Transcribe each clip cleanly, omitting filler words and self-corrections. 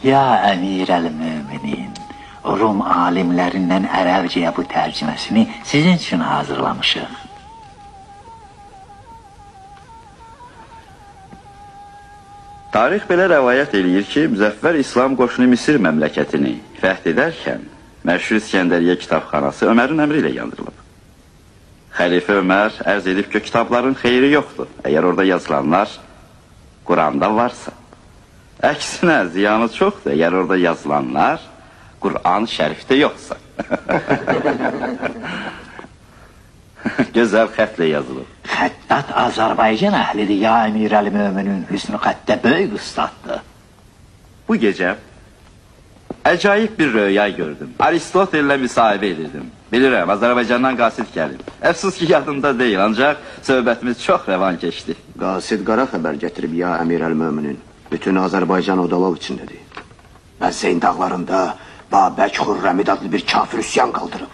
Ya Əmirəl-Müminin, Rum alimlərindən ərəbcəyə bu tərcüməsini sizin üçün hazırlamışıq. Tarix belə rəvayət eləyir ki, Müzəffər İslam qoşunu Misir məmləkətini fəth edərkən məşhur İskəndəriyyə kitabxanası Ömərin əmri ilə yandırılıb. Xəlifə Ömər ərz edib ki, kitabların xeyri yoxdur, əgər orada yazılanlar Quranda varsa. Əksinə, ziyanı çoxdur, əgər orada yazılanlar Quran-ı Şərifdə yoxsa. Gözəl xətlə yazılıb. Xəttat Azərbaycan əhlidir, ya Əmirəl-Müminin, Hüsnü xəttə böyük ustaddır. Bu gecə acayip bir rüya gördüm. Aristotel'le müsahibə edirdim. Bilirəm, Azərbaycandan qasid gəlib. Əfsus ki, yadımda deyil, ancaq söhbətimiz çox rəvan keçdi. Qasid qara xəbər gətirib, ya Əmirəl-Müminin. Bütün Azərbaycan odalov içindədir. Bəzəyin dağlarında Babək Xürrəmid adlı bir kafir üsyan qaldırıb.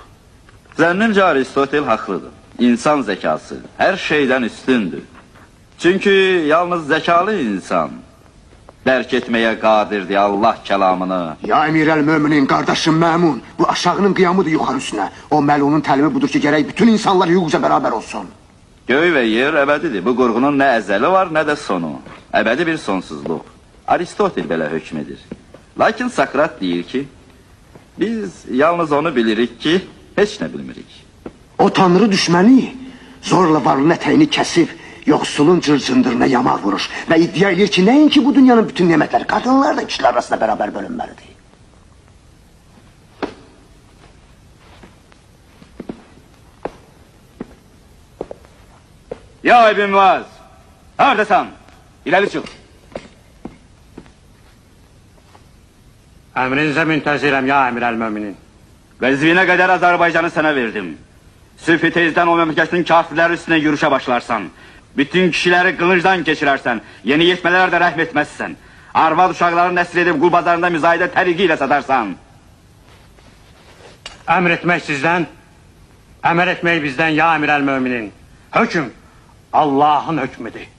Zənnimcə Aristotel haqlıdır. İnsan zəkası hər şeydən üstündür. Çünki yalnız zəkalı insan dərk etməyə qadirdir Allah kəlamını. Ya Əmirəl-Müminin, qardaşım Məmun, bu aşağının qiyamıdır yuxarı üstünə. O məlunun təlimi budur ki, gərək bütün insanlar hüquqca bərabər olsun. Göy və yer əbədidir. Bu qurğunun nə əzəli var, nə də sonu. Əbədi bir sonsuzluq. Aristotel belə hökm edir. Lakin Sakrat deyir ki, biz yalnız onu bilirik ki, heç nə bilmirik. O tanrı düşməni zorla varlığın ətəyini kəsib, yoxsulun cırcındırına yamaq vurur və iddia edir ki, nəinki bu dünyanın bütün nemətləri, qadınlar da kişilər arasında bərabər bölünməlidir. Ya İbn Vaz, haradasan? İləri çıx. Əmrinizə müntəzirəm, ya Əmirəl-Müminin. Qəzvinə qədər Azərbaycanı sənə verdim. Sübh tezdən o məmləkətin kafirləri üstünə yürüşə başlarsan. Bütün kişiləri qılıncdan keçirərsən. Yeni yetmələr də rəhm etməzsən. Arvad uşaqlarını nəsr edib qul bazarında müzahidə təriqi ilə satarsan. Əmr etmək sizdən, əmr etmək bizdən, ya Əmirəl-Müminin. Hökm Allahın hökmüdür.